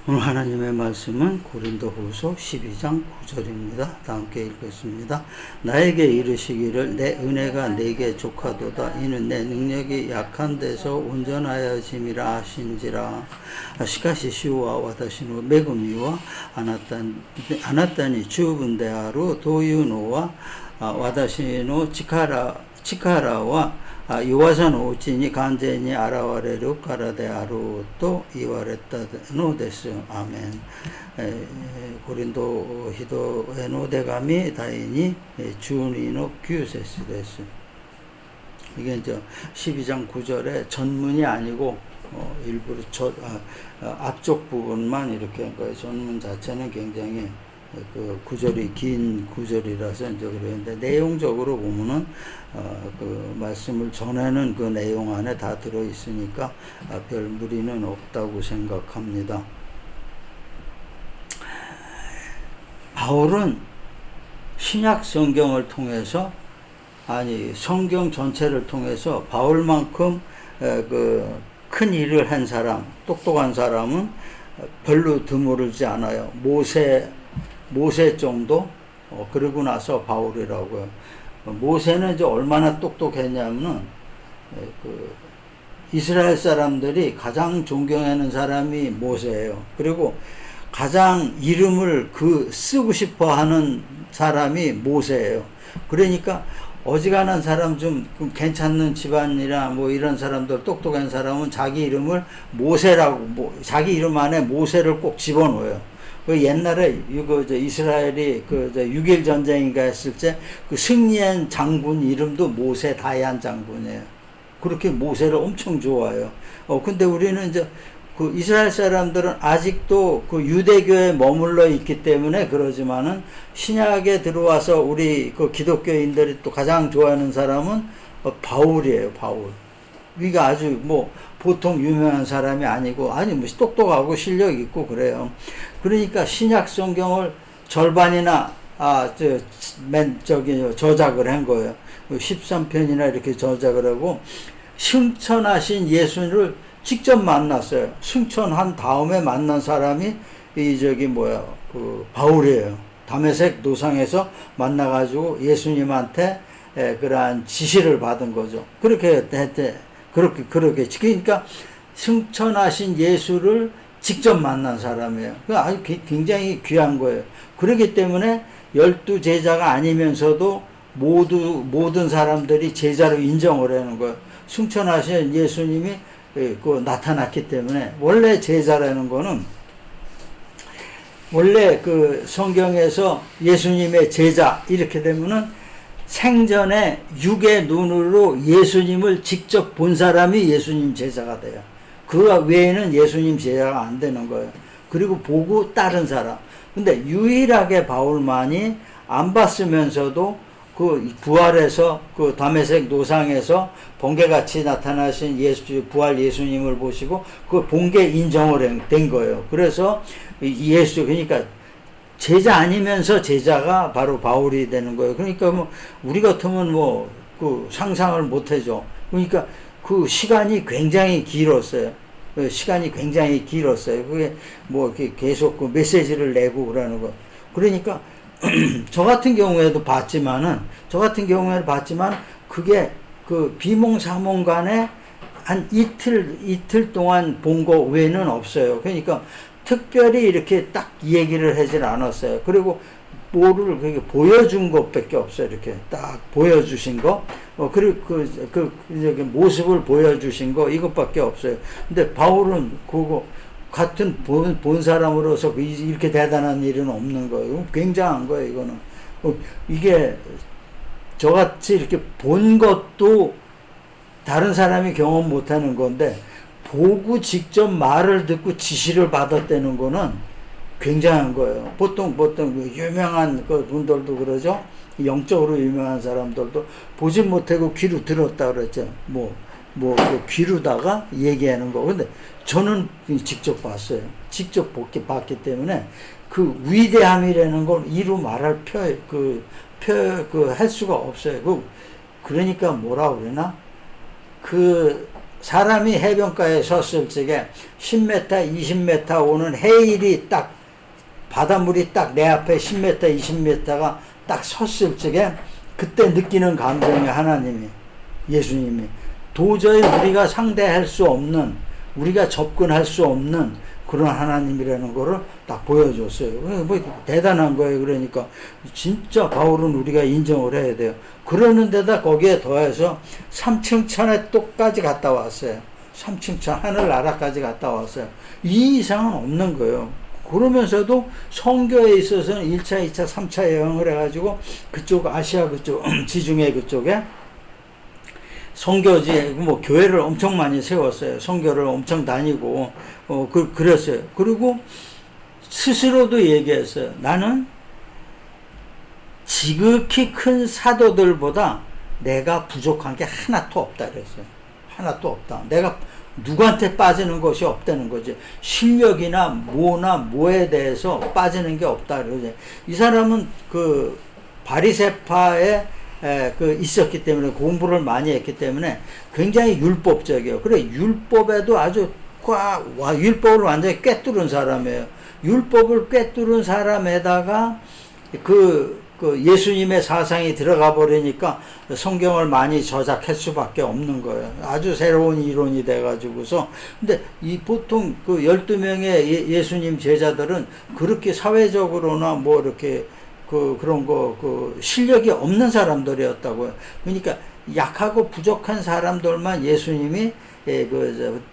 오늘 하나님의 말씀은 고린도후서 12장 9절입니다. 다 함께 읽겠습니다. 나에게 이르시기를 내 은혜가 내게 족하도다. 이는 내 능력이 약한 데서 온전하여짐이라 하시니라. 시카시 시우와 와다시노 메구미와 아나타니 주분데하루 도유노와 와다시노 치카라와 이와사노 우치니 간제니 아라와레루 가라데아루 또 이와레타노 데스. 아멘. 고린도 히도에노 데가미 다이니 주니노 규세스 데스. 이게 이제 12장 9절의 전문이 아니고 일부러 앞쪽 부분만 이렇게 한 거예요. 전문 자체는 굉장히 그 구절이 긴 구절이라서 이제 그랬는데, 내용적으로 보면은 그 말씀을 전하는 그 내용 안에 다 들어 있으니까 별 무리는 없다고 생각합니다. 바울은 신약 성경을 통해서, 아니 성경 전체를 통해서 바울만큼 그 큰 일을 한 사람, 똑똑한 사람은 별로 드물지 않아요. 모세 정도, 그러고 나서 바울이라고요. 모세는 이제 얼마나 똑똑했냐면은, 그 이스라엘 사람들이 가장 존경하는 사람이 모세예요. 그리고 가장 이름을 쓰고 싶어 하는 사람이 모세예요. 그러니까 어지간한 사람, 좀 괜찮은 집안이나 뭐 이런 사람들, 똑똑한 사람은 자기 이름을 모세라고, 자기 이름 안에 모세를 꼭 집어넣어요. 그 옛날에 이스라엘이 6.1 전쟁인가 했을 때 그 승리한 장군 이름도 모세 다얀 장군이에요. 그렇게 모세를 엄청 좋아해요. 근데 우리는 이제 그 이스라엘 사람들은 아직도 그 유대교에 머물러 있기 때문에 그러지만은, 신약에 들어와서 우리 그 기독교인들이 또 가장 좋아하는 사람은 바울이에요. 바울. 이가 아주 뭐 보통 유명한 사람이 아니고, 아니 뭐 똑똑하고 실력 있고 그래요. 그러니까 신약 성경을 절반이나 저작을 한 거예요. 13편이나 이렇게 저작을 하고, 승천하신 예수를 직접 만났어요. 승천한 다음에 만난 사람이 바울이에요. 다메섹 노상에서 만나가지고 예수님한테 그러한 지시를 받은 거죠. 그렇게 그러니까 승천하신 예수를 직접 만난 사람이에요. 아주 굉장히 귀한 거예요. 그렇기 때문에 12제자가 아니면서도 모든 사람들이 제자로 인정을 하는 거예요. 승천하신 예수님이 나타났기 때문에. 원래 제자라는 거는, 원래 그 성경에서 예수님의 제자 이렇게 되면은 생전에 육의 눈으로 예수님을 직접 본 사람이 예수님 제자가 돼요. 그 외에는 예수님 제자가 안 되는 거예요. 그리고 보고 따른 사람. 근데 유일하게 바울만이 안 봤으면서도 그 부활해서 그 다메섹 노상에서 번개같이 나타나신 부활 예수님을 보시고 그 본게 인정을 된 거예요. 그래서 그러니까 제자 아니면서 제자가 바로 바울이 되는 거예요. 그러니까 뭐 우리 같으면 그 상상을 못 해죠. 그러니까 그 시간이 굉장히 길었어요. 그게 계속 그 메시지를 내고 그러는 거. 그러니까 저 같은 경우에도 봤지만 그게 그 비몽사몽간에 한 이틀 동안 본 거 외에는 없어요. 그러니까 특별히 이렇게 딱 얘기를 하질 않았어요. 그리고 뭐를 그렇게 보여준 것밖에 없어요. 이렇게 딱 보여주신 거, 그리고 모습을 보여주신 거, 이것밖에 없어요. 근데 바울은 그거 같은 본 사람으로서 이렇게 대단한 일은 없는 거예요. 굉장한 거예요, 이거는. 이게 저같이 이렇게 본 것도 다른 사람이 경험 못 하는 건데, 보고 직접 말을 듣고 지시를 받았다는 거는 굉장한 거예요. 보통 유명한 분들도 그러죠. 영적으로 유명한 사람들도 보지 못하고 귀로 들었다 그랬죠. 귀로다가 얘기하는 거. 근데 저는 직접 봤어요. 직접 봤기 때문에 그 위대함이라는 걸 이루 말할 할 수가 없어요. 그러니까 뭐라 그러나, 그 사람이 해변가에 섰을 적에 10m, 20m 오는 해일이 딱 바닷물이 딱 내 앞에 10m, 20m가 딱 섰을 적에 그때 느끼는 감정이 하나님이 예수님이 도저히 우리가 상대할 수 없는 우리가 접근할 수 없는 그런 하나님이라는 거를 딱 보여줬어요. 뭐 대단한 거예요. 그러니까 진짜 바울은 우리가 인정을 해야 돼요. 그러는 데다 거기에 더해서 3층 천에 또까지 갔다 왔어요. 3층 천 하늘나라까지 갔다 왔어요. 이 이상은 없는 거예요. 그러면서도 선교에 있어서는 1차, 2차, 3차 여행을 해가지고 그쪽 아시아 그쪽 지중해 그쪽에 선교지 뭐 교회를 엄청 많이 세웠어요. 선교를 엄청 다니고 그랬어요. 그리고 스스로도 얘기했어요. 나는 지극히 큰 사도들보다 내가 부족한 게 하나도 없다 그랬어요. 하나도 없다. 내가 누구한테 빠지는 것이 없다는 거지. 실력이나 뭐에 대해서 빠지는 게 없다 그러지. 이 사람은 그 바리새파에 있었기 때문에 공부를 많이 했기 때문에 굉장히 율법적이에요. 그래 율법에도 아주 율법을 완전히 꿰뚫은 사람이에요. 율법을 꿰뚫은 사람에다가 그 예수님의 사상이 들어가 버리니까 성경을 많이 저작할 수밖에 없는 거예요. 아주 새로운 이론이 돼가지고서. 근데 이 보통 그 12명의 예수님 제자들은 그렇게 사회적으로나 뭐 이렇게 그런 실력이 없는 사람들이었다고요. 그러니까 약하고 부족한 사람들만 예수님이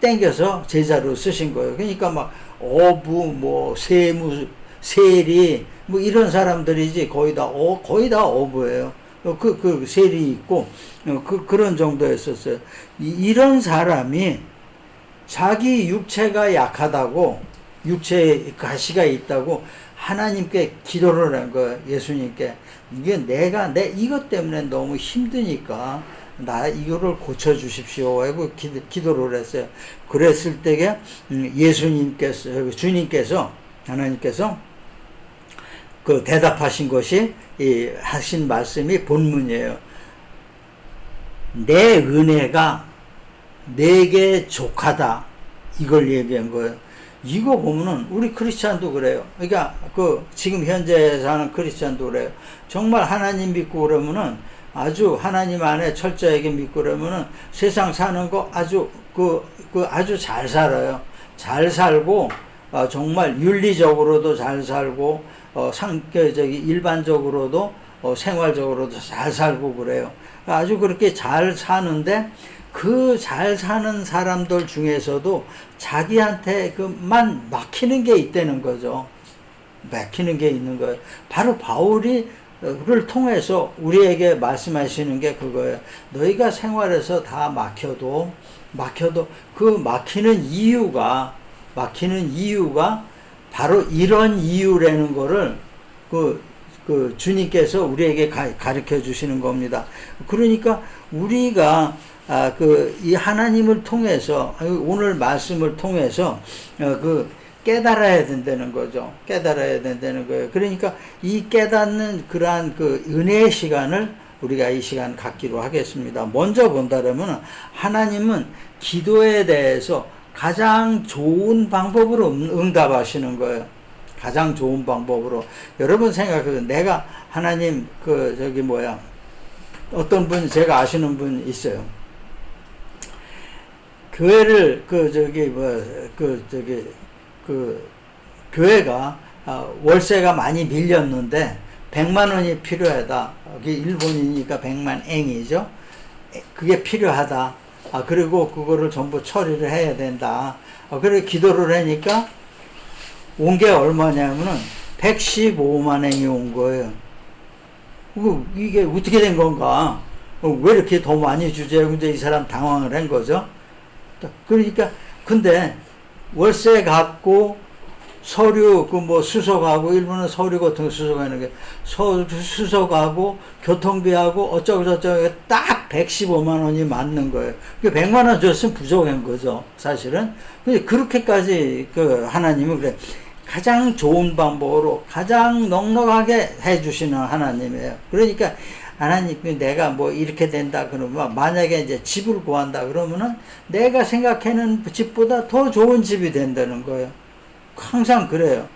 땡겨서 제자로 쓰신 거예요. 그러니까 막 어부, 세리, 뭐 이런 사람들이지 거의 다 어부예요. 그 세리 있고, 그런 정도였었어요. 이런 사람이 자기 육체가 약하다고, 육체에 가시가 있다고 하나님께 기도를 한 거예요. 예수님께. 이게 이것 때문에 너무 힘드니까 나 이거를 고쳐주십시오 하고 기도를 했어요. 그랬을 때에 주님께서 하나님께서 그 대답하신 것이 하신 말씀이 본문이에요. 내 은혜가 내게 족하다. 이걸 얘기한 거예요. 이거 보면은 우리 크리스찬도 그래요. 그러니까 지금 현재 사는 크리스찬도 그래요. 정말 하나님 믿고 그러면은 아주 하나님 안에 철저하게 믿고 그러면은 세상 사는 거 아주 아주 잘 살아요. 잘 살고 정말 윤리적으로도 잘 살고 일반적으로도 생활적으로도 잘 살고 그래요. 아주 그렇게 잘 사는데 그 잘 사는 사람들 중에서도 자기한테 그만 막히는 게 있다는 거죠. 막히는 게 있는 거예요. 바로 바울이 를 통해서 우리에게 말씀하시는 게 그거예요. 너희가 생활에서 다 막혀도 그 막히는 이유가 바로 이런 이유라는 거를 주님께서 우리에게 가르쳐 주시는 겁니다. 그러니까 우리가 이 하나님을 통해서 오늘 말씀을 통해서 깨달아야 된다는 거죠. 깨달아야 된다는 거예요. 그러니까 이 깨닫는 그러한 은혜의 시간을 우리가 이 시간 갖기로 하겠습니다. 먼저 본다면 하나님은 기도에 대해서 가장 좋은 방법으로 응답하시는 거예요. 가장 좋은 방법으로. 여러분 생각해요. 내가 하나님 어떤 분 제가 아시는 분 있어요. 교회를 교회가 월세가 많이 밀렸는데 100만 원이 필요하다. 여기 일본이니까 100만 엔이죠. 그게 필요하다. 그리고 그거를 전부 처리를 해야 된다. 그래 기도를 하니까 온 게 얼마냐면은 115만 엔이 온 거예요. 이게 어떻게 된 건가? 왜 이렇게 더 많이 주제? 근데 이 사람 당황을 한 거죠. 그러니까 근데 월세 갚고 서류 수속하고 일본은 서류 같은 거 수속하는 게 수속하고 교통비하고 어쩌고 저쩌고 딱 115만 원이 맞는 거예요. 100만 원 줬으면 부족한 거죠, 사실은. 근데 그렇게까지 하나님은 그래 가장 좋은 방법으로 가장 넉넉하게 해주시는 하나님이에요. 그러니까 하나님, 내가 뭐 이렇게 된다 그러면, 만약에 이제 집을 구한다 그러면은 내가 생각하는 집보다 더 좋은 집이 된다는 거예요. 항상 그래요.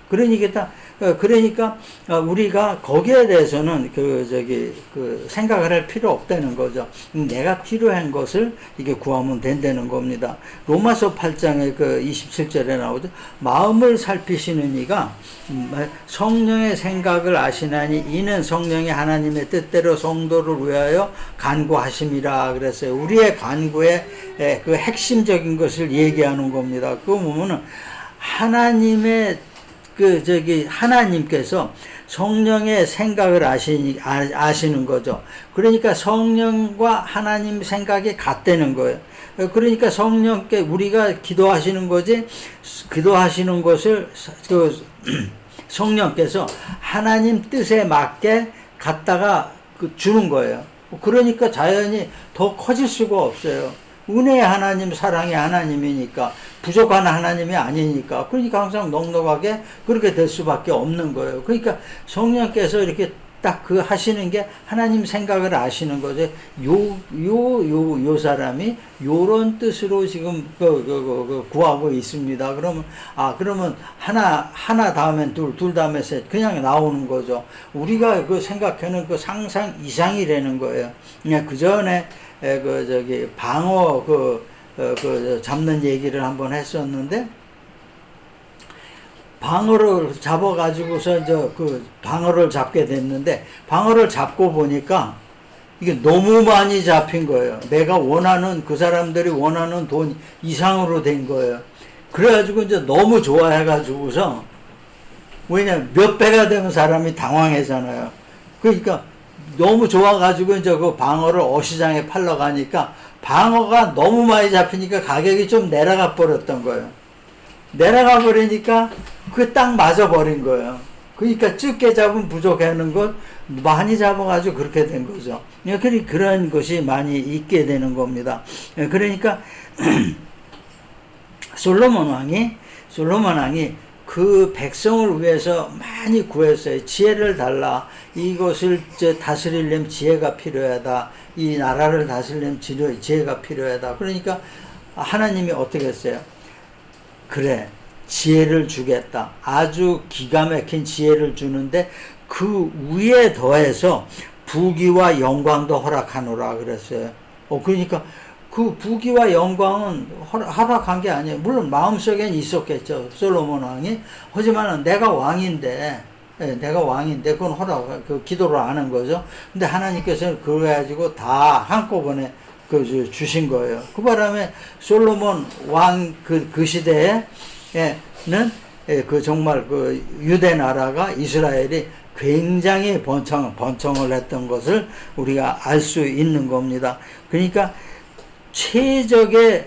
그러니까 우리가 거기에 대해서는 생각을 할 필요 없다는 거죠. 내가 필요한 것을 이게 구하면 된다는 겁니다. 로마서 8장의 27절에 나오죠. 마음을 살피시는 이가 성령의 생각을 아시나니 이는 성령이 하나님의 뜻대로 성도를 위하여 간구하심이라 그랬어요. 우리의 간구의 그 핵심적인 것을 얘기하는 겁니다. 그거 보면은 하나님께서 성령의 생각을 아시는 거죠. 그러니까 성령과 하나님 생각이 같다는 거예요. 그러니까 성령께 우리가 기도하시는 거지, 기도하시는 것을 성령께서 하나님 뜻에 맞게 갖다가 주는 거예요. 그러니까 자연히 더 커질 수가 없어요. 은혜의 하나님, 사랑의 하나님이니까, 부족한 하나님이 아니니까. 그러니까 항상 넉넉하게 그렇게 될 수밖에 없는 거예요. 그러니까 성령께서 이렇게 딱 하시는 게 하나님 생각을 아시는 거죠. 요 사람이 요런 뜻으로 지금 구하고 있습니다. 그러면 하나 다음엔 둘 다음에 셋, 그냥 나오는 거죠. 우리가 생각하는 상상 이상이라는 거예요. 그냥 그 전에 방어 잡는 얘기를 한번 했었는데, 방어를 잡아가지고서 방어를 잡게 됐는데, 방어를 잡고 보니까 이게 너무 많이 잡힌 거예요. 내가 원하는, 그 사람들이 원하는 돈 이상으로 된 거예요. 그래가지고 이제 너무 좋아해가지고서, 왜냐면 몇 배가 되면 사람이 당황하잖아요. 그러니까 너무 좋아가지고 이제 그 방어를 어시장에 팔러 가니까 방어가 너무 많이 잡히니까 가격이 좀 내려가 버렸던 거예요. 내려가 버리니까 딱 맞아 버린 거예요. 그러니까 적게 잡으면 부족하는 것 많이 잡아가지고 그렇게 된 거죠. 그런 것이 많이 있게 되는 겁니다. 그러니까 솔로몬 왕이 그 백성을 위해서 많이 구했어요. 지혜를 달라. 이것을 다스리려면 지혜가 필요하다. 이 나라를 다스리려면 지혜가 필요하다. 그러니까 하나님이 어떻게 했어요? 그래, 지혜를 주겠다. 아주 기가 막힌 지혜를 주는데 그 위에 더해서 부귀와 영광도 허락하노라 그랬어요. 그러니까 그 부귀와 영광은 허락한 게 아니에요. 물론 마음속엔 있었겠죠, 솔로몬 왕이. 하지만 내가 왕인데 그건 기도를 안 한 거죠. 근데 하나님께서는 그래가지고 다 한꺼번에 주신 거예요. 그 바람에 솔로몬 왕 그 시대에는 정말 유대 나라가, 이스라엘이 굉장히 번창을 했던 것을 우리가 알 수 있는 겁니다. 그러니까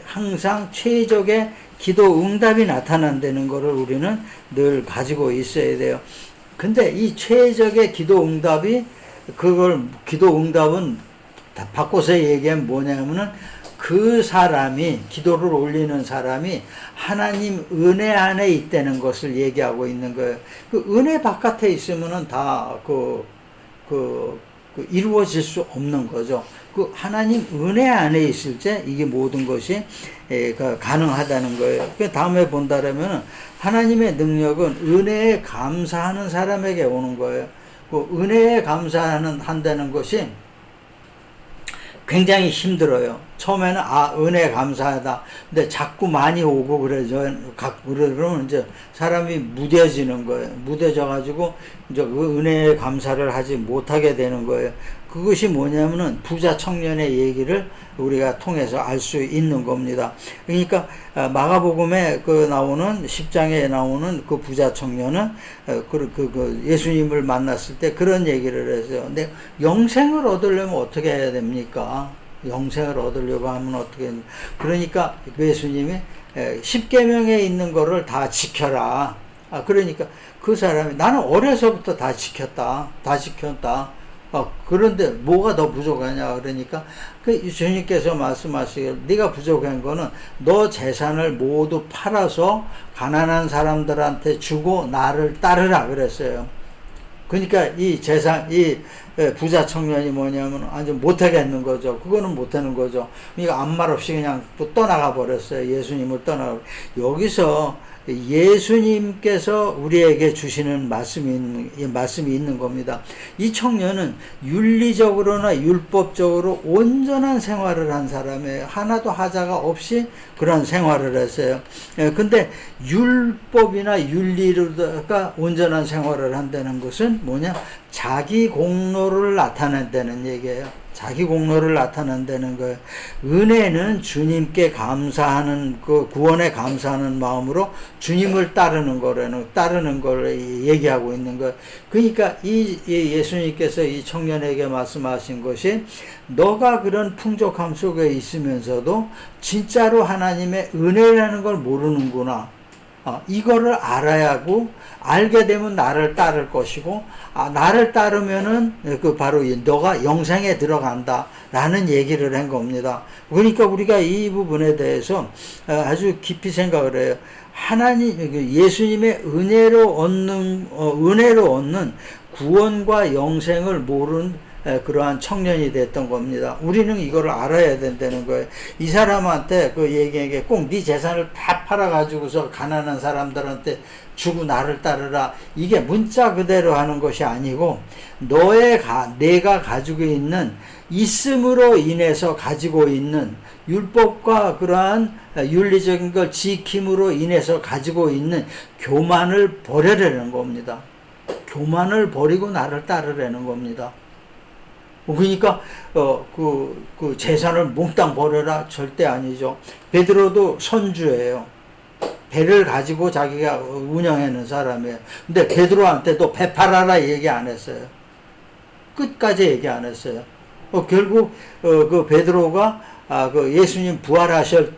항상 최적의 기도 응답이 나타난다는 것을 우리는 늘 가지고 있어야 돼요. 근데 이 최적의 기도 응답은 바꿔서 얘기하면 뭐냐면은 그 사람이, 기도를 올리는 사람이 하나님 은혜 안에 있다는 것을 얘기하고 있는 거예요. 그 은혜 바깥에 있으면은 다 이루어질 수 없는 거죠. 하나님 은혜 안에 있을 때 이게 모든 것이 가능하다는 거예요. 그 다음에 본다라면 하나님의 능력은 은혜에 감사하는 사람에게 오는 거예요. 은혜에 한다는 것이 굉장히 힘들어요. 처음에는 은혜 감사하다. 근데 자꾸 많이 오고 그러면 이제 사람이 무뎌지는 거예요. 무뎌져가지고 이제 그 은혜에 감사를 하지 못하게 되는 거예요. 그것이 뭐냐면은 부자 청년의 얘기를 우리가 통해서 알 수 있는 겁니다. 그러니까 마가복음에 나오는 10장에 나오는 그 부자 청년은 예수님을 만났을 때 그런 얘기를 했어요. 근데 영생을 얻으려면 어떻게 해야 됩니까? 영생을 얻으려고 하면 어떻게 합니까? 그러니까 예수님이 10계명에 있는 거를 다 지켜라. 그러니까 그 사람이 나는 어려서부터 다 지켰다. 그런데 뭐가 더 부족하냐 그러니까 주님께서 말씀하시길, 네가 부족한 거는 너 재산을 모두 팔아서 가난한 사람들한테 주고 나를 따르라 그랬어요. 그러니까 이 재산, 이 부자 청년이 뭐냐면 아주 못하겠는 거죠. 그거는 못하는 거죠. 그러니까 아무 말 없이 그냥 또 떠나가 버렸어요. 예수님을 떠나가. 여기서 예수님께서 우리에게 주시는 말씀이 있는 겁니다. 이 청년은 윤리적으로나 율법적으로 온전한 생활을 한 사람이에요. 하나도 하자가 없이 그런 생활을 했어요. 근데 율법이나 윤리가 온전한 생활을 한다는 것은 뭐냐? 자기 공로를 나타낸다는 얘기예요. 자기 공로를 나타낸다는 거예요. 은혜는 주님께 감사하는, 그 구원에 감사하는 마음으로 주님을 따르는 걸 얘기하고 있는 거예요. 그러니까 이 예수님께서 이 청년에게 말씀하신 것이, 너가 그런 풍족함 속에 있으면서도 진짜로 하나님의 은혜라는 걸 모르는구나. 이거를 알아야 하고, 알게 되면 나를 따를 것이고, 나를 따르면은 바로 너가 영생에 들어간다 라는 얘기를 한 겁니다. 그러니까 우리가 이 부분에 대해서 아주 깊이 생각을 해요. 예수님의 은혜로 얻는 구원과 영생을 모르는 그러한 청년이 됐던 겁니다. 우리는 이거를 알아야 된다는 거예요. 이 사람한테 그 얘기에게 꼭 네 재산을 다 팔아가지고서 가난한 사람들한테 주고 나를 따르라, 이게 문자 그대로 하는 것이 아니고, 내가 가지고 있는, 있음으로 인해서 가지고 있는 율법과 그러한 윤리적인 걸 지킴으로 인해서 가지고 있는 교만을 버려라는 겁니다. 교만을 버리고 나를 따르라는 겁니다. 그러니까 그 재산을 몽땅 버려라, 절대 아니죠. 베드로도 선주예요. 배를 가지고 자기가 운영하는 사람이에요. 근데 베드로한테도 배 팔아라 얘기 안 했어요. 끝까지 얘기 안 했어요. 결국 그 베드로가 그 예수님 부활하실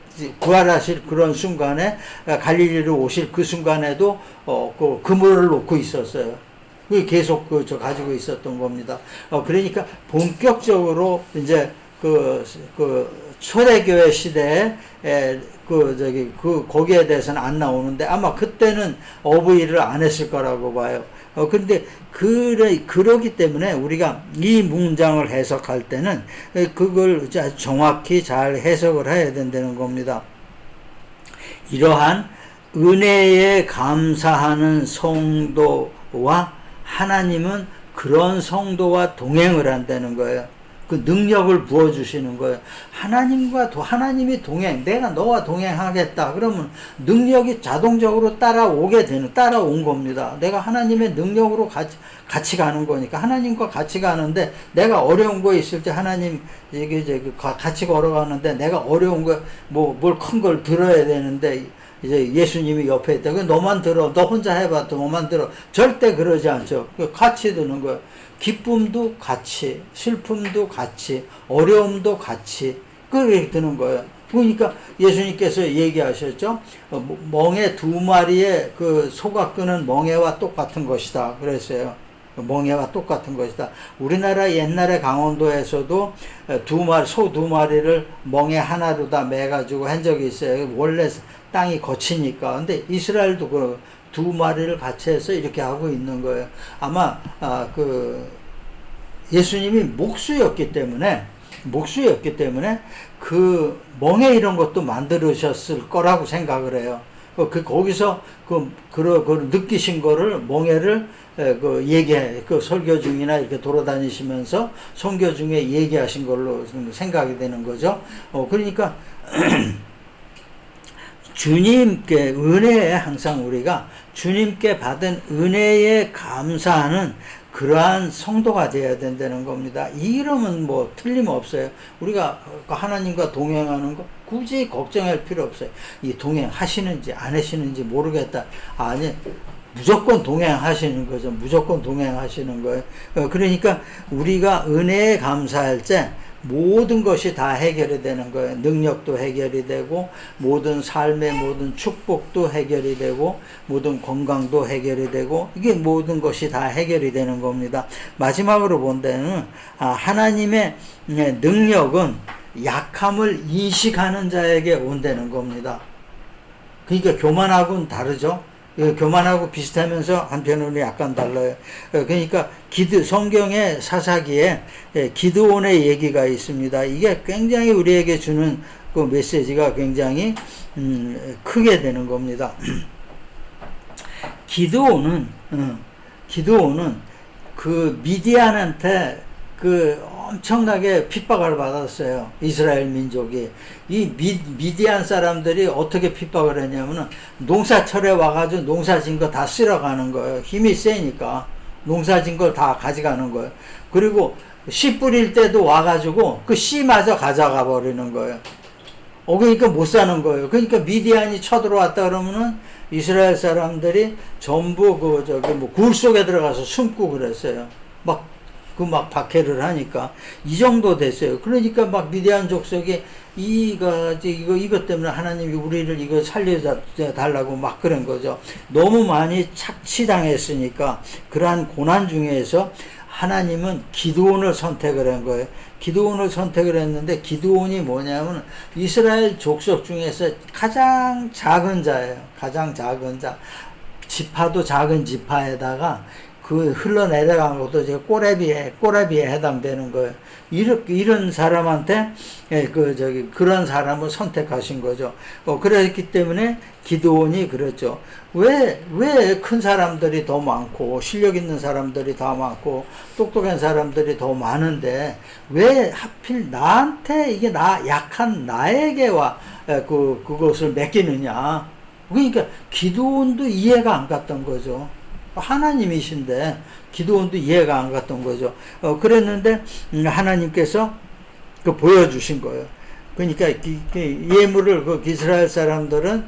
그런 순간에, 갈릴리로 오실 그 순간에도 그 그물을 놓고 있었어요. 계속 가지고 있었던 겁니다. 그러니까 본격적으로 이제 그 초대교회 시대에 거기에 대해서는 안 나오는데, 아마 그때는 어부일을 안 했을 거라고 봐요. 근데 그러기 때문에 우리가 이 문장을 해석할 때는 그걸 정확히 잘 해석을 해야 된다는 겁니다. 이러한 은혜에 감사하는 성도와 하나님은 그런 성도와 동행을 한다는 거예요. 그 능력을 부어주시는 거예요. 하나님이 내가 너와 동행하겠다. 그러면 능력이 자동적으로 따라온 겁니다. 내가 하나님의 능력으로 같이 가는 거니까. 하나님과 같이 가는데, 내가 어려운 거 있을 때 하나님, 같이 걸어가는데, 내가 어려운 거, 뭘 큰 걸 들어야 되는데, 이제 예수님이 옆에 있다. 너만 들어. 너 혼자 해봐. 너만 들어. 절대 그러지 않죠. 같이 드는 거예요. 기쁨도 같이, 슬픔도 같이, 어려움도 같이, 그렇게 드는 거예요. 그러니까 예수님께서 얘기하셨죠. 멍에 2마리의 그 소가 끄는 멍에와 똑같은 것이다. 그랬어요. 멍에와 똑같은 것이다. 우리나라 옛날에 강원도에서도 소 2마리를 멍에 하나로 다 매가지고 한 적이 있어요. 원래 땅이 거치니까. 근데 이스라엘도 그 2마리를 같이 해서 이렇게 하고 있는 거예요. 아마 예수님이 목수였기 때문에 그 멍에 이런 것도 만들으셨을 거라고 생각을 해요. 거기서 느끼신 거를, 멍에를 설교 중이나 이렇게 돌아다니시면서 선교 중에 얘기하신 걸로 생각이 되는 거죠. 그러니까 주님께 은혜에, 항상 우리가 주님께 받은 은혜에 감사하는 그러한 성도가 되어야 된다는 겁니다. 이러면 틀림없어요. 우리가 하나님과 동행하는 거 굳이 걱정할 필요 없어요. 이 동행하시는지 안 하시는지 모르겠다. 아니, 무조건 동행하시는 거죠. 무조건 동행하시는 거예요. 그러니까 우리가 은혜에 감사할 때 모든 것이 다 해결이 되는 거예요. 능력도 해결이 되고, 모든 삶의 모든 축복도 해결이 되고, 모든 건강도 해결이 되고, 이게 모든 것이 다 해결이 되는 겁니다. 마지막으로 본 데는 하나님의 능력은 약함을 인식하는 자에게 온다는 겁니다. 그러니까 교만하고는 다르죠. 교만하고 비슷하면서 한편으로 약간 달라요. 그러니까 성경의 사사기에 기드온의 얘기가 있습니다. 이게 굉장히 우리에게 주는 그 메시지가 굉장히 크게 되는 겁니다. 기드온은 그 미디안한테 그 엄청나게 핍박을 받았어요. 이스라엘 민족이. 이 미디안 사람들이 어떻게 핍박을 했냐면은 농사철에 와가지고 농사진 거 다 쓸어가는 거예요. 힘이 세니까. 농사진 걸 다 가져가는 거예요. 그리고 씨 뿌릴 때도 와가지고 그 씨마저 가져가 버리는 거예요. 그러니까 못 사는 거예요. 그러니까 미디안이 쳐들어왔다 그러면은 이스라엘 사람들이 전부 굴 속에 들어가서 숨고 그랬어요. 막 박해를 하니까 이 정도 됐어요. 그러니까 막 미디안 족속이 이것 때문에 하나님이 우리를 이거 살려달라고 막 그런 거죠. 너무 많이 착취당했으니까 그러한 고난 중에서 하나님은 기드온을 선택을 한 거예요. 기드온을 선택을 했는데 기드온이 뭐냐면 이스라엘 족속 중에서 가장 작은 자예요. 가장 작은 자. 지파도 작은 지파에다가 그 흘러내려간 것도 이제 꼬레비에 해당되는 거예요. 이런 사람한테 그런 사람을 선택하신 거죠. 그랬기 때문에 기드온이 그랬죠. 왜 큰 사람들이 더 많고 실력 있는 사람들이 더 많고 똑똑한 사람들이 더 많은데 왜 하필 나한테 이게 약한 나에게 그것을 맡기느냐. 그러니까 기드온도 이해가 안 갔던 거죠. 하나님이신데 기드온도 이해가 안 갔던 거죠. 그랬는데 하나님께서 보여주신 거예요. 그러니까 예물을 이스라엘 사람들은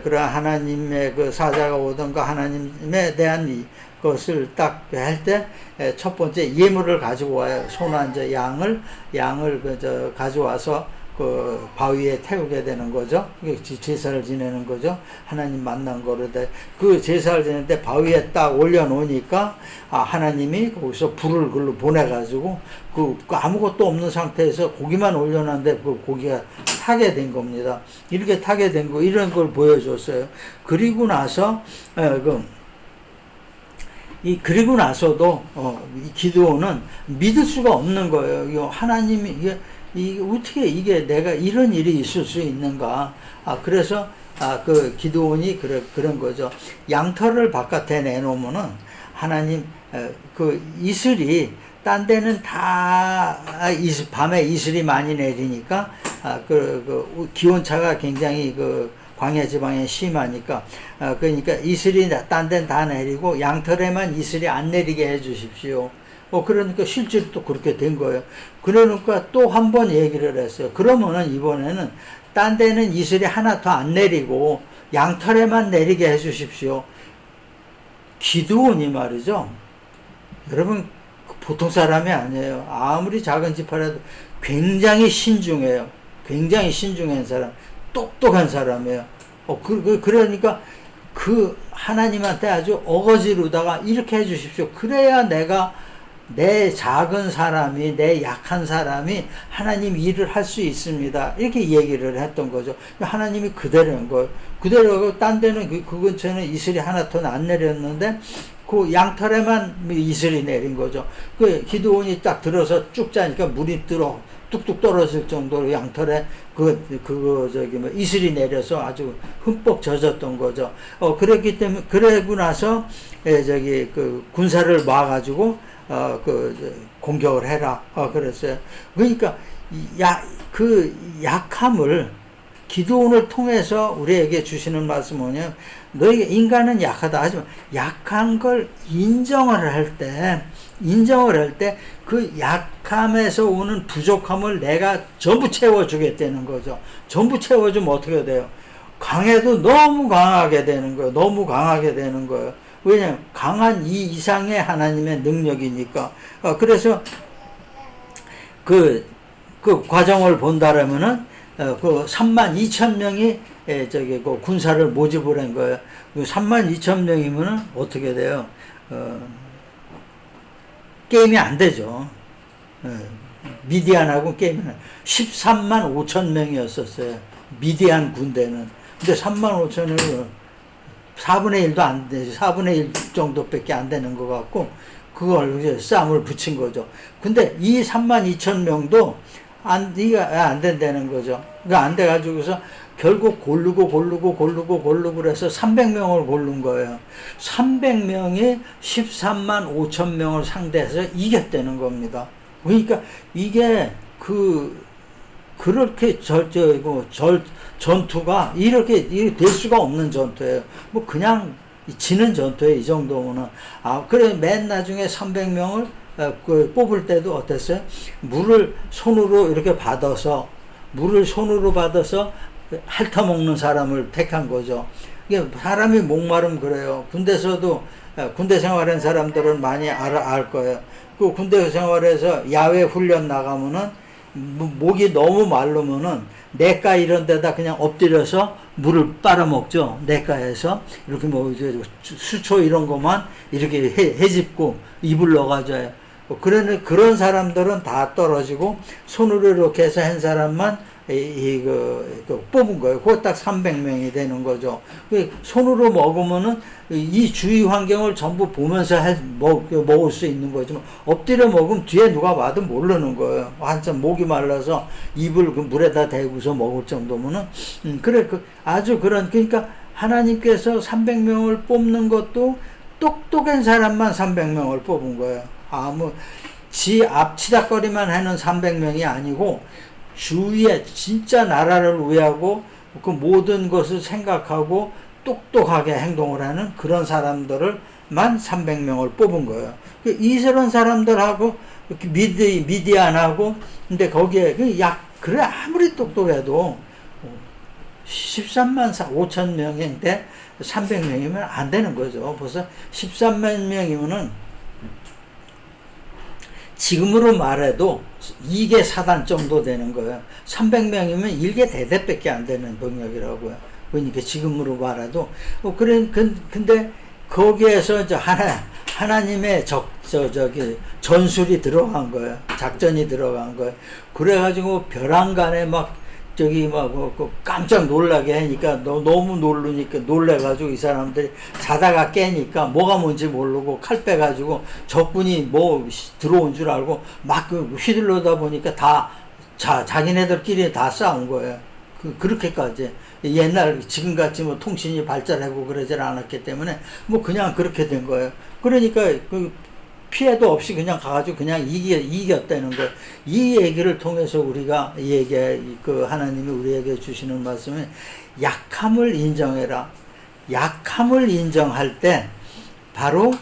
그런 하나님의 그 사자가 오던가 하나님에 대한 것을 딱 할 때 첫 번째 예물을 가지고 와요. 소나 이제 양을 가져와서 그 바위에 태우게 되는 거죠. 제사를 지내는 거죠. 하나님 만난 거를 그 제사를 지내는데 바위에 딱 올려놓으니까 하나님이 거기서 불을 글로 보내가지고 그 아무것도 없는 상태에서 고기만 올려놨는데 그 고기가 타게 된 겁니다. 이렇게 타게 된 거 이런 걸 보여줬어요. 그리고 나서 그리고 나서도 이 기드온은 믿을 수가 없는 거예요. 하나님이 어떻게 내가 이런 일이 있을 수 있는가. 그래서 그 기드온이 그런 거죠. 양털을 바깥에 내놓으면은 하나님 그 이슬이 딴 데는 다 밤에 이슬이 많이 내리니까 기온차가 굉장히 광야 지방에 심하니까 그러니까 이슬이 딴 데는 다 내리고 양털에만 이슬이 안 내리게 해 주십시오. 그러니까 실제로 또 그렇게 된 거예요. 그러니까 또 한 번 얘기를 했어요. 그러면은 이번에는 딴 데는 이슬이 하나 더 안 내리고 양털에만 내리게 해 주십시오. 기드온이 말이죠. 여러분 보통 사람이 아니에요. 아무리 작은 지파라도 굉장히 신중해요. 굉장히 신중한 사람, 똑똑한 사람이에요. 그러니까 그 하나님한테 아주 어거지로다가 이렇게 해 주십시오. 그래야 내 작은 사람이, 내 약한 사람이 하나님 일을 할 수 있습니다. 이렇게 얘기를 했던 거죠. 하나님이 그대로인 거예요. 그대로고, 딴 데는 그 근처에는 이슬이 하나 더 안 내렸는데, 그 양털에만 이슬이 내린 거죠. 그 기드온이 딱 들어서 쭉 짜니까 물이 뚝뚝 떨어질 정도로 양털에 이슬이 내려서 아주 흠뻑 젖었던 거죠. 그랬기 때문에, 그러고 나서, 군사를 모아가지고, 공격을 해라. 그랬어요. 그러니까, 약함을, 기드온을 통해서 우리에게 주시는 말씀은 뭐냐면, 너희가 인간은 약하다. 하지만, 약한 걸 인정을 할 때, 그 약함에서 오는 부족함을 내가 전부 채워주겠다는 거죠. 전부 채워주면 어떻게 돼요? 강해도 너무 강하게 되는 거예요. 너무 강하게 되는 거예요. 왜냐하면 강한 이 이상의 하나님의 능력이니까. 그래서 그 과정을 본다라면은 그 32,000명이 그 군사를 모집을 한 거예요. 32,000명이면은 어떻게 돼요? 게임이 안 되죠. 미디안하고 게임이 135,000명이었었어요. 미디안 군대는. 근데 35,000을 4분의 1도 안 되죠. 4분의 1 정도밖에 안 되는 것 같고, 그걸 이제 쌈을 붙인 거죠. 근데 이 32,000명도 이게 안 된다는 거죠. 그러니까 안 돼가지고서 결국 고르고 그래서 300명을 고른 거예요. 300명이 13만 5천 명을 상대해서 이겼다는 겁니다. 그러니까 이게 그렇게 전투가 이렇게 될 수가 없는 전투예요. 뭐 그냥 지는 전투예요. 이 정도면은. 그래 맨 나중에 300명을 뽑을 때도 어땠어요? 물을 손으로 받아서 핥아먹는 사람을 택한 거죠. 이게 사람이 목마름 그래요. 군대에서도 군대 생활한 사람들은 많이 알 거예요. 그 군대 생활에서 야외 훈련 나가면은 목이 너무 마르면은 냇가 이런 데다 그냥 엎드려서 물을 빨아먹죠. 냇가에서 이렇게 뭐 수초 이런 것만 이렇게 해집고 입을 넣어가져요. 그런 사람들은 다 떨어지고 손으로 이렇게 해서 한 사람만 뽑은 거예요. 그거 딱 300명이 되는 거죠. 손으로 먹으면은 이 주위 환경을 전부 보면서 먹을 수 있는 거지만, 엎드려 먹으면 뒤에 누가 봐도 모르는 거예요. 한참 목이 말라서 입을 그 물에다 대고서 먹을 정도면은, 그러니까 하나님께서 300명을 뽑는 것도 똑똑한 사람만 300명을 뽑은 거예요. 지 앞치닥거리만 하는 300명이 아니고, 주위에 진짜 나라를 위하고 그 모든 것을 생각하고 똑똑하게 행동을 하는 그런 사람들을만 300명을 뽑은 거예요. 이스라엘 사람들하고 미디안하고, 근데 거기에 그래 아무리 똑똑해도 13만 5천 명인데 300명이면 안 되는 거죠. 벌써 13만 명이면은 지금으로 말해도 2개 사단 정도 되는 거예요. 300명이면 1개 대대밖에 안 되는 병력이라고요. 그러니까 지금으로 말해도. 근데 거기에서 이제 하나님의 전술이 들어간 거예요. 작전이 들어간 거예요. 그래가지고 벼랑간에 깜짝 놀라게 하니까, 너무 놀래가지고 이 사람들이 자다가 깨니까 뭐가 뭔지 모르고 칼 빼가지고 적군이 뭐 들어온 줄 알고 막 휘둘러다 보니까 자기네들끼리 다 싸운 거예요. 그렇게까지. 옛날, 지금같이 뭐 통신이 발달하고 그러질 않았기 때문에 뭐 그냥 그렇게 된 거예요. 그러니까 피해도 없이 그냥 가가지고 그냥 이겼다는 거. 이 얘기를 통해서 우리가 하나님이 우리에게 주시는 말씀은, 약함을 인정해라. 약함을 인정할 때 바로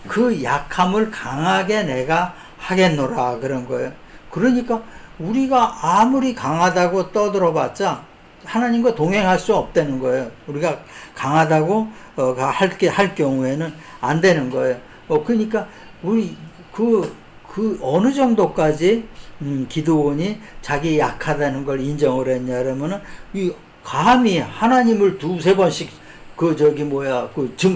그 약함을 강하게 내가 하겠노라 그런 거예요. 그러니까 우리가 아무리 강하다고 떠들어봤자 하나님과 동행할 수 없다는 거예요. 우리가 강하다고 할 경우에는 안 되는 거예요. 그러니까 우리 어느 정도까지 기드온이 자기 약하다는 걸 인정을 했냐면은, 감히 하나님을 두세 번씩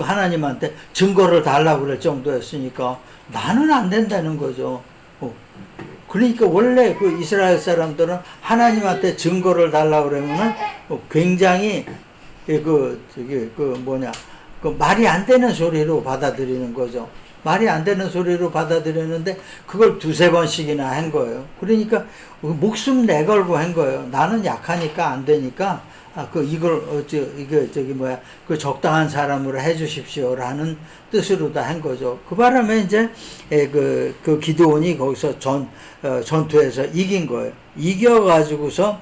하나님한테 증거를 달라고 그럴 정도였으니까 나는 안 된다는 거죠. 그러니까 원래 이스라엘 사람들은 하나님한테 증거를 달라고 그러면은 굉장히 말이 안 되는 소리로 받아들이는 거죠. 말이 안 되는 소리로 받아들였는데 그걸 두세 번씩이나 한 거예요. 그러니까 목숨 내걸고 한 거예요. 나는 약하니까 안 되니까 그 적당한 사람으로 해주십시오라는 뜻으로 다 한 거죠. 그 바람에 이제 그 기드온이 거기서 전투에서 이긴 거예요. 이겨가지고서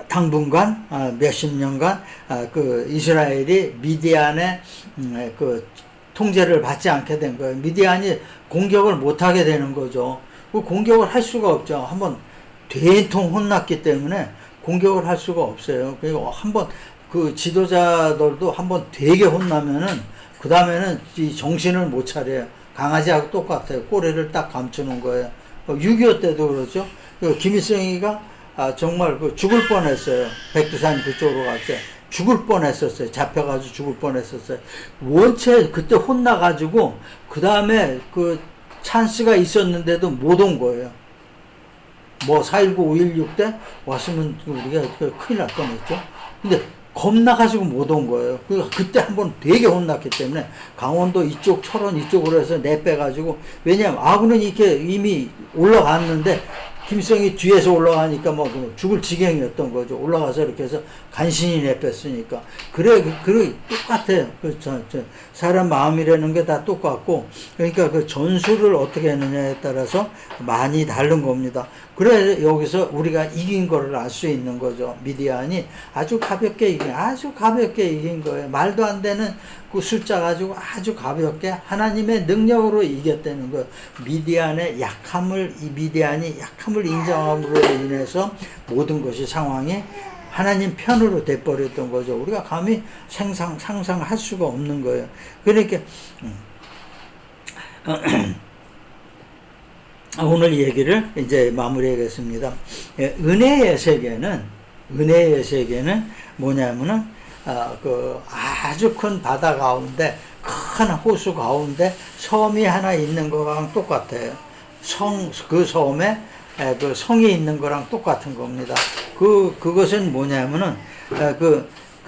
당분간 몇십 년간 이스라엘이 미디안의 통제를 받지 않게 된 거예요. 미디안이 공격을 못 하게 되는 거죠. 공격을 할 수가 없죠. 한번 대통 혼났기 때문에 공격을 할 수가 없어요. 그리고 한번 지도자들도 한번 되게 혼나면은 그 다음에는 이 정신을 못 차려요. 강아지하고 똑같아요. 꼬리를 딱 감추는 거예요. 6.25 때도 그렇죠. 김일성이가 정말 죽을 뻔했어요. 백두산 그쪽으로 갈 때 죽을 뻔했었어요. 잡혀가지고 죽을 뻔했었어요. 원체 그때 혼나가지고 그 다음에 찬스가 있었는데도 못 온 거예요. 4.19, 5.16 때 왔으면 우리가 큰일 날 뻔했죠. 근데 겁나가지고 못 온 거예요. 그때 한번 되게 혼났기 때문에 강원도 이쪽, 철원 이쪽으로 해서 내빼가지고, 왜냐면 아군은 이렇게 이미 올라갔는데 김성이 뒤에서 올라가니까 뭐 죽을 지경이었던 거죠. 올라가서 이렇게 해서 간신히 내뺐으니까. 그래 똑같아요. 사람 마음이라는 게 다 똑같고, 그러니까 그 전술을 어떻게 했느냐에 따라서 많이 다른 겁니다. 그래 여기서 우리가 이긴 거를 알 수 있는 거죠. 미디안이 아주 가볍게 이긴 거예요. 말도 안 되는 그 숫자 가지고 아주 가볍게 하나님의 능력으로 이겼다는 거예요. 미디안이 약함을 인정함으로 인해서 모든 것이 상황이 하나님 편으로 돼버렸던 거죠. 우리가 감히 상상할 수가 없는 거예요. 그러니까 오늘 얘기를 이제 마무리하겠습니다. 은혜의 세계는 뭐냐면은 그 아주 큰 바다 가운데, 큰 호수 가운데 섬이 하나 있는 거랑 똑같아요. 그 섬에 그 성이 있는 거랑 똑같은 겁니다. 그것은 뭐냐면은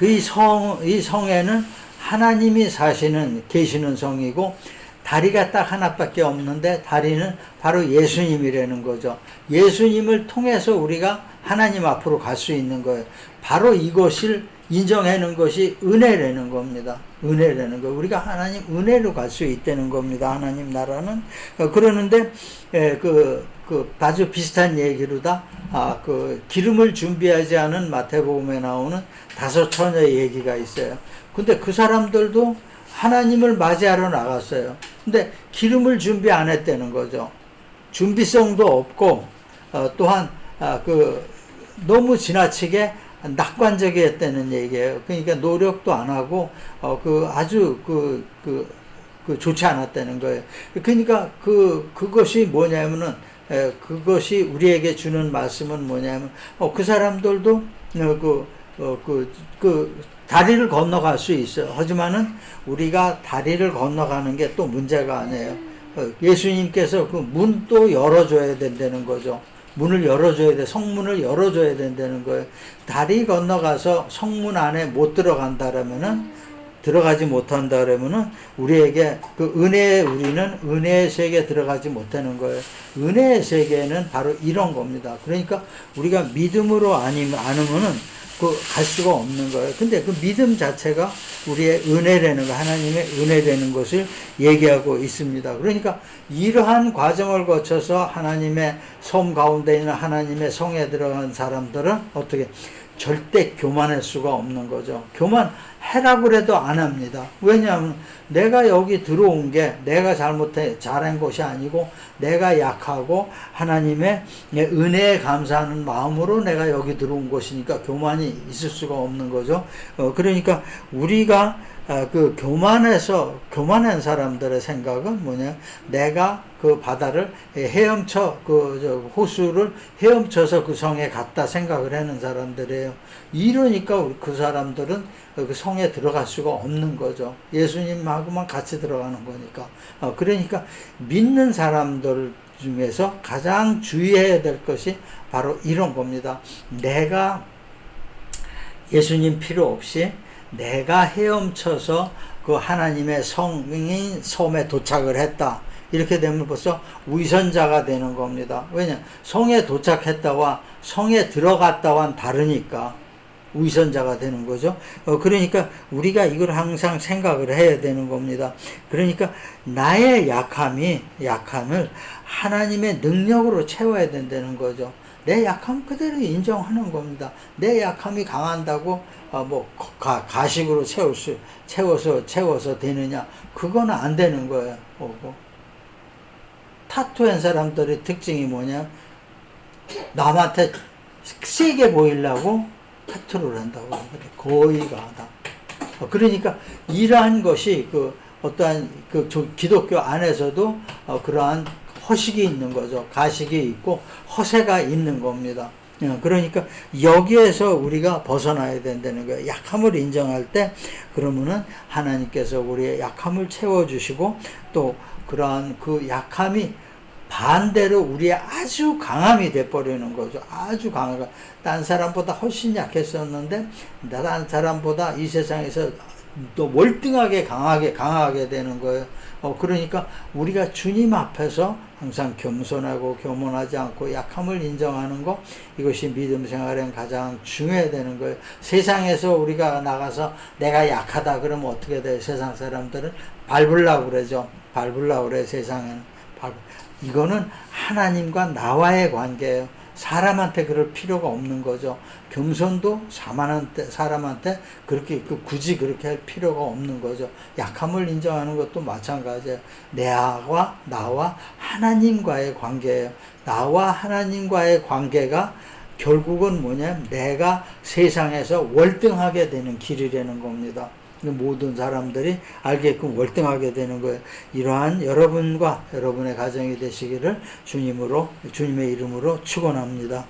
이 성에는 하나님이 계시는 성이고, 다리가 딱 하나밖에 없는데 다리는 바로 예수님이라는 거죠. 예수님을 통해서 우리가 하나님 앞으로 갈 수 있는 거예요. 바로 이것을 인정하는 것이 은혜라는 겁니다. 은혜라는 거. 우리가 하나님 은혜로 갈 수 있다는 겁니다. 하나님 나라는. 그러는데 아주 비슷한 얘기로다. 기름을 준비하지 않은 마태복음에 나오는 5 처녀의 얘기가 있어요. 근데 그 사람들도 하나님을 맞이하러 나갔어요. 근데 기름을 준비 안 했다는 거죠. 준비성도 없고, 또한 너무 지나치게 낙관적이었다는 얘기예요. 그러니까 노력도 안 하고 아주 좋지 않았다는 거예요. 그러니까 그것이 뭐냐면은, 그것이 우리에게 주는 말씀은 뭐냐면, 그 사람들도 다리를 건너갈 수 있어요. 하지만은 우리가 다리를 건너가는 게 또 문제가 아니에요. 예수님께서 그 문도 열어줘야 된다는 거죠. 문을 열어줘야 돼. 성문을 열어줘야 된다는 거예요. 다리 건너가서 성문 안에 못 들어가지 못한다라면은 우리에게 우리는 은혜의 세계에 들어가지 못하는 거예요. 은혜의 세계는 바로 이런 겁니다. 그러니까 우리가 믿음으로 않으면은 갈 수가 없는 거예요. 근데 그 믿음 자체가 우리의 은혜라는 거, 하나님의 은혜라는 것을 얘기하고 있습니다. 그러니까 이러한 과정을 거쳐서 하나님의 섬 가운데 있는 하나님의 성에 들어간 사람들은 어떻게 절대 교만할 수가 없는 거죠. 교만해라고 해도 안 합니다. 왜냐하면 내가 여기 들어온 게 내가 잘한 것이 아니고, 내가 약하고 하나님의 은혜에 감사하는 마음으로 내가 여기 들어온 것이니까 교만이 있을 수가 없는 거죠. 그러니까 우리가 교만한 사람들의 생각은 뭐냐? 내가 그 바다를 호수를 헤엄쳐서 그 성에 갔다 생각을 하는 사람들이에요. 이러니까 그 사람들은 그 성에 들어갈 수가 없는 거죠. 예수님하고만 같이 들어가는 거니까. 그러니까 믿는 사람들 중에서 가장 주의해야 될 것이 바로 이런 겁니다. 내가 예수님 필요 없이 내가 헤엄쳐서 그 하나님의 성인 섬에 도착을 했다. 이렇게 되면 벌써 위선자가 되는 겁니다. 왜냐? 성에 도착했다와 성에 들어갔다와는 다르니까 위선자가 되는 거죠. 그러니까 우리가 이걸 항상 생각을 해야 되는 겁니다. 그러니까 나의 약함을 하나님의 능력으로 채워야 된다는 거죠. 내 약함 그대로 인정하는 겁니다. 내 약함이 강한다고 가식으로 채워서 되느냐? 그거는 안 되는 거예요. 타투한 사람들의 특징이 뭐냐? 남한테 세게 보이려고 타투를 한다고 하거든요. 거의가 다. 그러니까 이러한 것이 어떠한 기독교 안에서도 그러한 허식이 있는 거죠. 가식이 있고 허세가 있는 겁니다. 그러니까 여기에서 우리가 벗어나야 된다는 거예요. 약함을 인정할 때 그러면은 하나님께서 우리의 약함을 채워주시고, 또 그러한 그 약함이 반대로 우리의 아주 강함이 돼버리는 거죠. 아주 강하가. 딴 사람보다 훨씬 약했었는데, 딴 사람보다 이 세상에서 또 월등하게 강하게 되는 거예요. 그러니까 우리가 주님 앞에서 항상 겸손하고 교만하지 않고 약함을 인정하는 거, 이것이 믿음 생활에 가장 중요해야 되는 거예요. 세상에서 우리가 나가서 내가 약하다 그러면 어떻게 돼요? 세상 사람들은 밟으려고 그러죠. 밟으려고 그래, 세상에는. 이거는 하나님과 나와의 관계예요. 사람한테 그럴 필요가 없는 거죠. 겸손도 사람한테 그렇게 굳이 그렇게 할 필요가 없는 거죠. 약함을 인정하는 것도 마찬가지예요. 나와 하나님과의 관계예요. 나와 하나님과의 관계가 결국은 뭐냐면 내가 세상에서 월등하게 되는 길이라는 겁니다. 모든 사람들이 알게끔 월등하게 되는 거예요. 이러한 여러분과 여러분의 가정이 되시기를 주님의 이름으로 축원합니다.